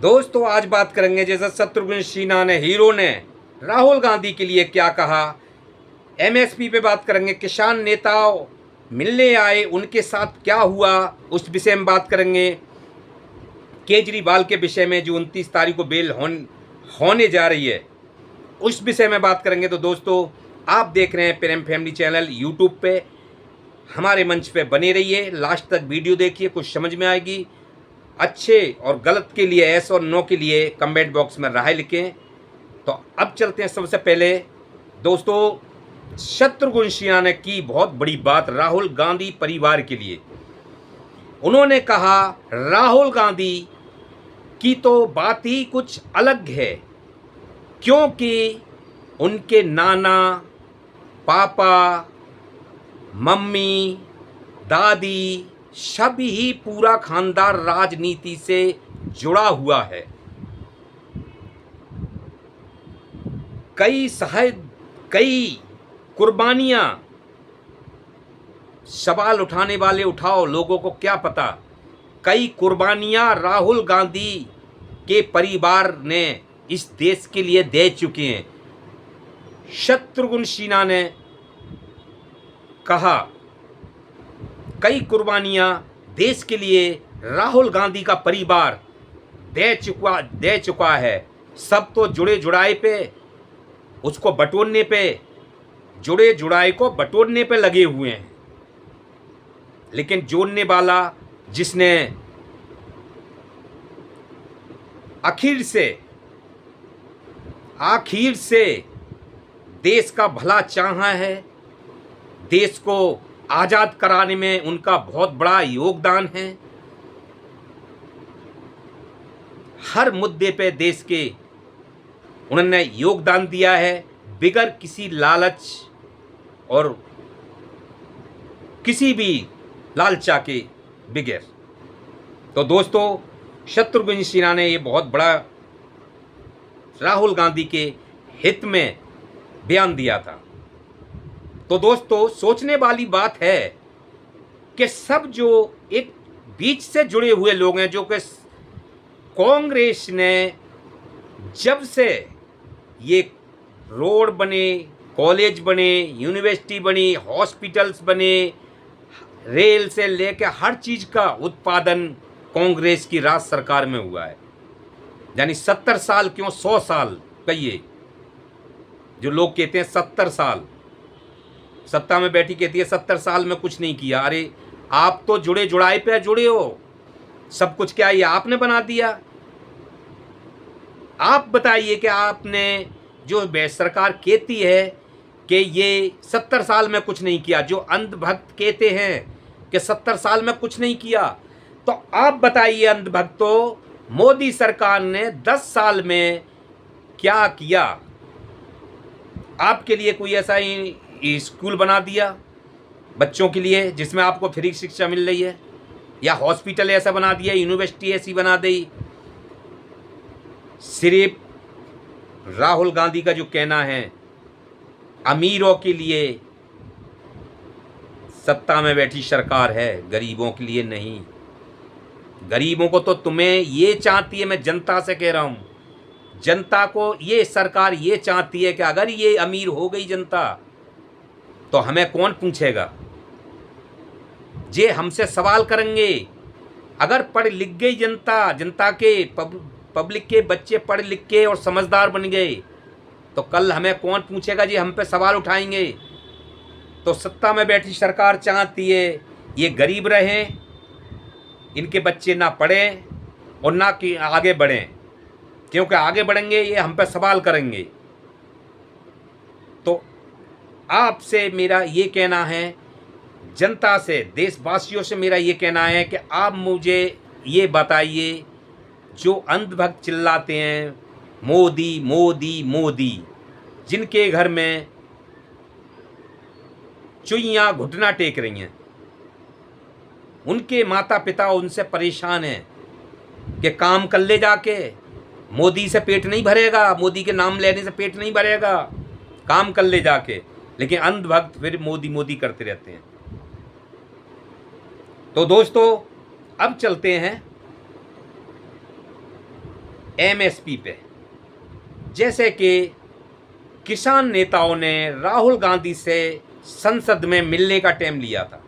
दोस्तों आज बात करेंगे जैसे शत्रुघ्न सिन्हा ने हीरो ने राहुल गांधी के लिए क्या कहा। एमएसपी पे बात करेंगे, किसान नेताओं मिलने आए उनके साथ क्या हुआ उस विषय में बात करेंगे। केजरीवाल के विषय में जो 29 तारीख को बेल होने जा रही है उस विषय में बात करेंगे। तो दोस्तों आप देख रहे हैं प्रेम फैमिली चैनल यूट्यूब पे, हमारे मंच पे बने रहिए, लास्ट तक वीडियो देखिए, कुछ समझ में आएगी। अच्छे और गलत के लिए, एस और नो के लिए कमेंट बॉक्स में राय लिखें। तो अब चलते हैं सबसे पहले दोस्तों, शत्रुघ्न सिन्हा ने की बहुत बड़ी बात राहुल गांधी परिवार के लिए। उन्होंने कहा राहुल गांधी की तो बात ही कुछ अलग है, क्योंकि उनके नाना, पापा, मम्मी, दादी सभी ही पूरा खानदान राजनीति से जुड़ा हुआ है। कई कुर्बानियां, सवाल उठाने वाले उठाओ, लोगों को क्या पता, कई कुर्बानियां राहुल गांधी के परिवार ने इस देश के लिए दे चुके हैं। शत्रुघ्न सिन्हा ने कहा कई कुर्बानियां देश के लिए राहुल गांधी का परिवार दे चुका है। सब तो जुड़े जुड़ाए पे, उसको बटोरने पे, जुड़े जुड़ाए को बटोरने पे लगे हुए हैं, लेकिन जोड़ने वाला, जिसने आखिर से देश का भला चाहा है, देश को आज़ाद कराने में उनका बहुत बड़ा योगदान है। हर मुद्दे पे देश के उन्होंने योगदान दिया है, बिगर किसी लालच और किसी भी लालचा के बगैर। तो दोस्तों शत्रुघ्न सिन्हा ने ये बहुत बड़ा राहुल गांधी के हित में बयान दिया था। तो दोस्तों सोचने वाली बात है कि सब जो एक बीच से जुड़े हुए लोग हैं, जो कि कांग्रेस ने जब से ये रोड बने, कॉलेज बने, यूनिवर्सिटी बनी, हॉस्पिटल्स बने, रेल से लेकर हर चीज़ का उत्पादन कांग्रेस की राज सरकार में हुआ है। यानी 70 साल क्यों 100 साल कहिए। जो लोग कहते हैं 70 साल, सत्ता में बैठी कहती है 70 साल में कुछ नहीं किया। अरे आप तो जुड़े जुड़ाए पे जुड़े हो, सब कुछ क्या ये आपने बना दिया? आप बताइए कि आपने जो सरकार कहती है कि ये 70 साल में कुछ नहीं किया, जो अंधभक्त कहते हैं कि 70 साल में कुछ नहीं किया, तो आप बताइए अंधभक्तों, मोदी सरकार ने 10 साल में क्या किया? आपके लिए कोई ऐसा ही स्कूल बना दिया बच्चों के लिए जिसमें आपको फ्री शिक्षा मिल रही है, या हॉस्पिटल ऐसा बना दिया, यूनिवर्सिटी ऐसी बना दी? सिर्फ राहुल गांधी का जो कहना है अमीरों के लिए सत्ता में बैठी सरकार है, गरीबों के लिए नहीं। गरीबों को तो तुम्हें ये चाहती है, मैं जनता से कह रहा हूँ, जनता को ये सरकार ये चाहती है कि अगर ये अमीर हो गई जनता तो हमें कौन पूछेगा? जे हमसे सवाल करेंगे। अगर पढ़ लिख गई जनता, जनता के पब्लिक के बच्चे पढ़ लिख के और समझदार बन गए, तो कल हमें कौन पूछेगा जी, हम पे सवाल उठाएंगे। तो सत्ता में बैठी सरकार चाहती है ये गरीब रहें, इनके बच्चे ना पढ़ें और ना कि आगे बढ़ें, क्योंकि आगे बढ़ेंगे ये हम पे सवाल करेंगे। तो आपसे मेरा ये कहना है, जनता से, देशवासियों से मेरा ये कहना है कि आप मुझे ये बताइए, जो अंधभक्त चिल्लाते हैं मोदी मोदी मोदी, जिनके घर में चुईयाँ घुटना टेक रही हैं, उनके माता पिता उनसे परेशान हैं कि काम कर ले जाके, मोदी से पेट नहीं भरेगा, मोदी के नाम लेने से पेट नहीं भरेगा, काम कर ले जाके। लेकिन अंधभक्त फिर मोदी मोदी करते रहते हैं। तो दोस्तों अब चलते हैं एमएसपी पे। जैसे कि किसान नेताओं ने राहुल गांधी से संसद में मिलने का टाइम लिया था।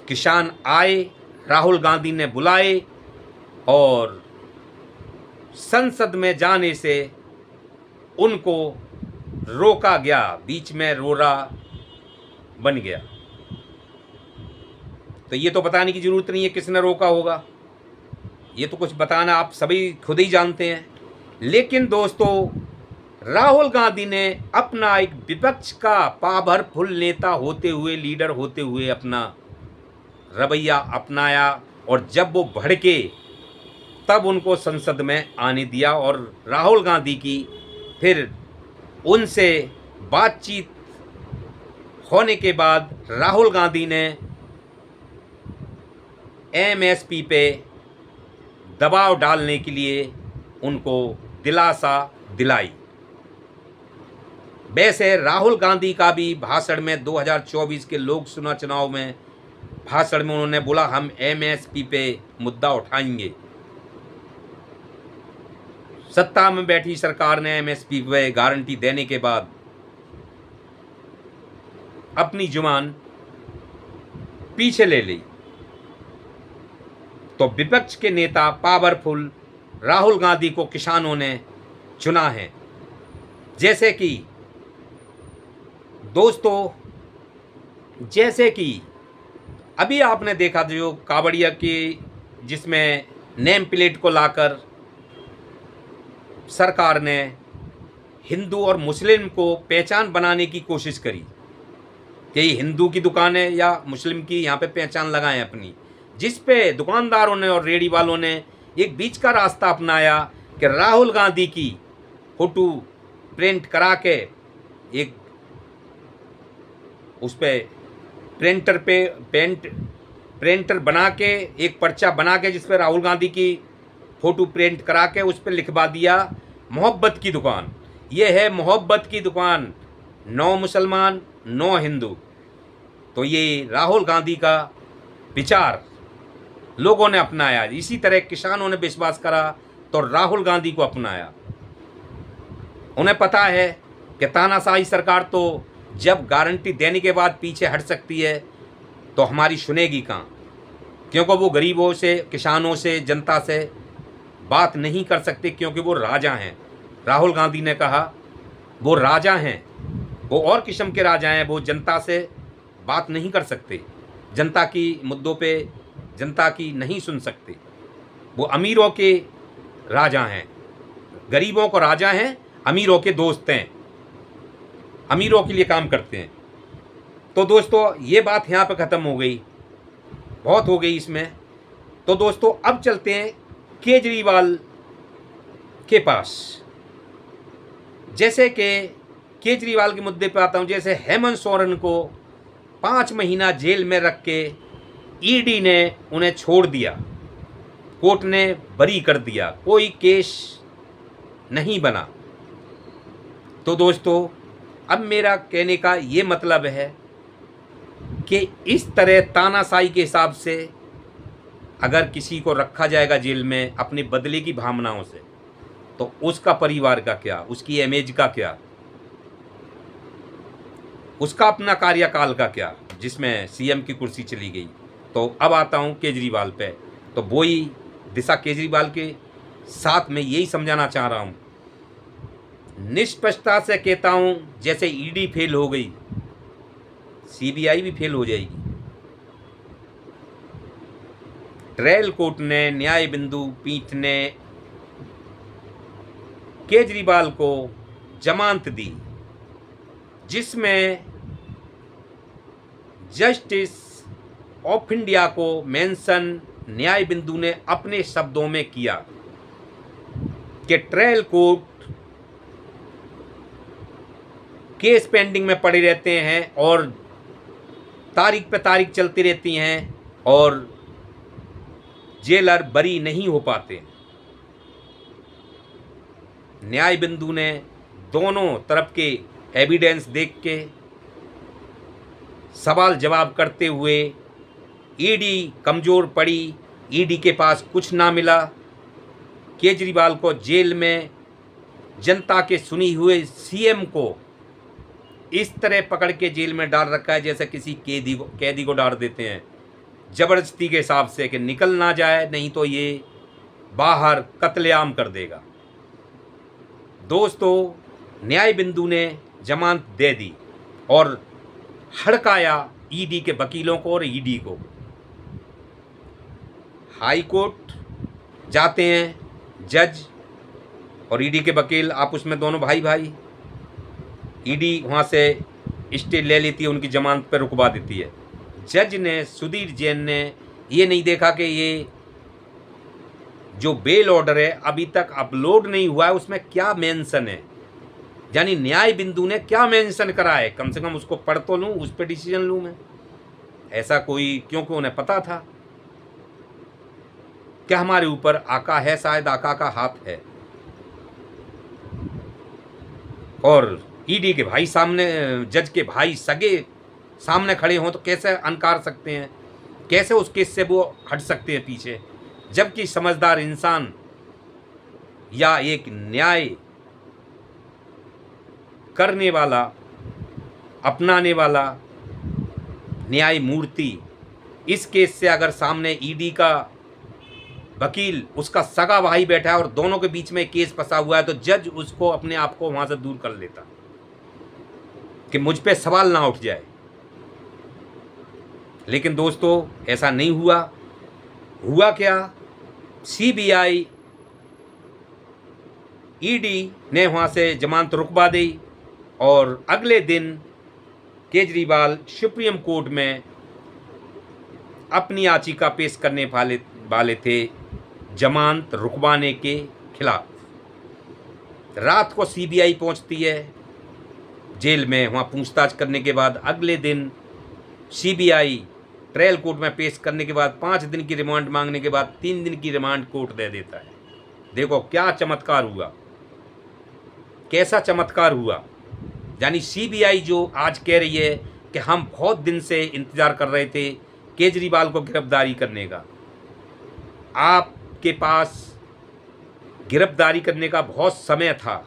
किसान आए, राहुल गांधी ने बुलाए और संसद में जाने से उनको रोका गया, बीच में रोड़ा बन गया। तो ये तो बताने की ज़रूरत नहीं है किसने रोका होगा, ये तो कुछ बताना आप सभी खुद ही जानते हैं। लेकिन दोस्तों, राहुल गांधी ने अपना एक विपक्ष का पावरफुल नेता होते हुए, लीडर होते हुए अपना रवैया अपनाया और जब वो भड़के तब उनको संसद में आने दिया। और राहुल गांधी की फिर उनसे बातचीत होने के बाद राहुल गांधी ने एमएसपी पे दबाव डालने के लिए उनको दिलासा दिलाई। वैसे राहुल गांधी का भी भाषण में 2024 के लोकसभा चुनाव में भाषण में उन्होंने बोला हम एमएसपी पे मुद्दा उठाएंगे। सत्ता में बैठी सरकार ने एमएसपी पे गारंटी देने के बाद अपनी जुबान पीछे ले ली। तो विपक्ष के नेता पावरफुल राहुल गांधी को किसानों ने चुना है। जैसे कि दोस्तों, जैसे कि अभी आपने देखा जो कावड़िया की जिसमें नेम प्लेट को लाकर सरकार ने हिंदू और मुस्लिम को पहचान बनाने की कोशिश करी कि हिंदू की दुकान है या मुस्लिम की, यहाँ पे पहचान लगाएं अपनी, जिस पे दुकानदारों ने और रेडी वालों ने एक बीच का रास्ता अपनाया कि राहुल गांधी की फोटो प्रिंट करा के एक उस पे प्रिंटर बना के एक पर्चा बना के जिस पे राहुल गांधी की फ़ोटो प्रिंट करा के उस पर लिखवा दिया मोहब्बत की दुकान। ये है मोहब्बत की दुकान, नो मुसलमान नो हिंदू। तो ये राहुल गांधी का विचार लोगों ने अपनाया। इसी तरह किसानों ने विश्वास करा तो राहुल गांधी को अपनाया। उन्हें पता है कि तानाशाही सरकार तो जब गारंटी देने के बाद पीछे हट सकती है तो हमारी सुनेगी कहाँ, क्योंकि वो गरीबों से, किसानों से, जनता से बात नहीं कर सकते, क्योंकि वो राजा हैं। राहुल गांधी ने कहा वो राजा हैं, वो और किस्म के राजा हैं, वो जनता से बात नहीं कर सकते, जनता की मुद्दों पे जनता की नहीं सुन सकते। वो अमीरों के राजा हैं, गरीबों को राजा हैं, अमीरों के दोस्त हैं, अमीरों के लिए काम करते हैं। तो दोस्तों, ये बात यहाँ पे ख़त्म हो गई, बहुत हो गई इसमें। तो दोस्तों, अब चलते हैं केजरीवाल के पास। जैसे कि केजरीवाल के मुद्दे पे आता हूँ। जैसे हेमंत सोरेन को 5 महीना जेल में रख के ईडी ने उन्हें छोड़ दिया, कोर्ट ने बरी कर दिया, कोई केस नहीं बना। तो दोस्तों, अब मेरा कहने का ये मतलब है कि इस तरह तानाशाही के हिसाब से अगर किसी को रखा जाएगा जेल में अपने बदले की भावनाओं से, तो उसका परिवार का क्या, उसकी इमेज का क्या, उसका अपना कार्यकाल का क्या, जिसमें सीएम की कुर्सी चली गई। तो अब आता हूँ केजरीवाल पे। तो वही दिशा केजरीवाल के साथ मैं यही समझाना चाह रहा हूँ। निष्पक्षता से कहता हूँ, जैसे ईडी फेल हो गई, सीबीआई भी फेल हो जाएगी। ट्रायल कोर्ट ने, न्याय बिंदु पीठ ने केजरीवाल को जमानत दी, जिसमें जस्टिस ऑफ इंडिया को मेंशन न्याय बिंदु ने अपने शब्दों में किया कि ट्रायल कोर्ट केस पेंडिंग में पड़े रहते हैं और तारीख पे तारीख चलती रहती हैं और जेलर बरी नहीं हो पाते। न्याय बिंदु ने दोनों तरफ के एविडेंस देख के सवाल जवाब करते हुए ईडी कमज़ोर पड़ी, ईडी के पास कुछ ना मिला, केजरीवाल को जेल में जनता के सुनी हुए सीएम को इस तरह पकड़ के जेल में डाल रखा है जैसे किसी कैदी को डाल देते हैं ज़बरदस्ती के हिसाब से कि निकल ना जाए, नहीं तो ये बाहर कत्लेआम कर देगा। दोस्तों, न्याय बिंदु ने जमानत दे दी और हड़काया ईडी के वकीलों को और ईडी को। हाई कोर्ट जाते हैं जज और ईडी के वकील, आपस में दोनों भाई भाई। ईडी वहाँ से स्टे ले लेती है, उनकी जमानत पर रुकवा देती है। जज ने, सुधीर जैन ने ये नहीं देखा कि ये जो बेल ऑर्डर है अभी तक अपलोड नहीं हुआ है, उसमें क्या मेंशन है, यानी न्याय बिंदु ने क्या मेंशन करा है, कम से कम उसको पढ़ तो लूँ, उस पर डिसीजन लूँ मैं। ऐसा कोई, क्योंकि उन्हें पता था कि हमारे ऊपर आका है, शायद आका का हाथ है। और ईडी के भाई सामने, जज के भाई सगे सामने खड़े हों तो कैसे अनकार सकते हैं, कैसे उस केस से वो हट सकते हैं पीछे, जबकि समझदार इंसान या एक न्याय करने वाला, अपनाने वाला न्याय मूर्ति इस केस से अगर सामने ईडी का वकील, उसका सगा भाई बैठा है और दोनों के बीच में केस फंसा हुआ है, तो जज उसको अपने आप को वहां से दूर कर लेता कि मुझ पे सवाल ना उठ जाए। लेकिन दोस्तों, ऐसा नहीं हुआ। हुआ क्या, सीबीआई, ईडी ने वहां से जमानत रुकवा दी और अगले दिन केजरीवाल सुप्रीम कोर्ट में अपनी याचिका पेश करने वाले थे जमानत रुकवाने के खिलाफ। रात को सीबीआई पहुंचती है जेल में, वहाँ पूछताछ करने के बाद अगले दिन सीबीआई ट्रायल कोर्ट में पेश करने के बाद 5 दिन की रिमांड मांगने के बाद 3 दिन की रिमांड कोर्ट दे देता है। देखो क्या चमत्कार हुआ, कैसा चमत्कार हुआ। यानी सीबीआई जो आज कह रही है कि हम बहुत दिन से इंतज़ार कर रहे थे केजरीवाल को गिरफ्तारी करने का, आपके पास गिरफ्तारी करने का बहुत समय था,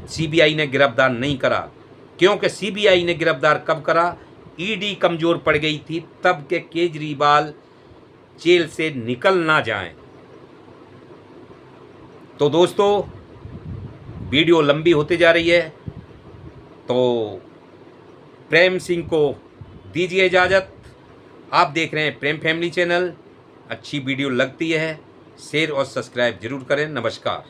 सीबीआई ने गिरफ्तार नहीं करा। क्योंकि सीबीआई ने गिरफ्तार कब करा, ईडी कमज़ोर पड़ गई थी तब के केजरीवाल जेल से निकल ना जाएं। तो दोस्तों, वीडियो लंबी होती जा रही है, तो प्रेम सिंह को दीजिए इजाज़त। आप देख रहे हैं प्रेम फैमिली चैनल। अच्छी वीडियो लगती है शेयर और सब्सक्राइब जरूर करें। नमस्कार।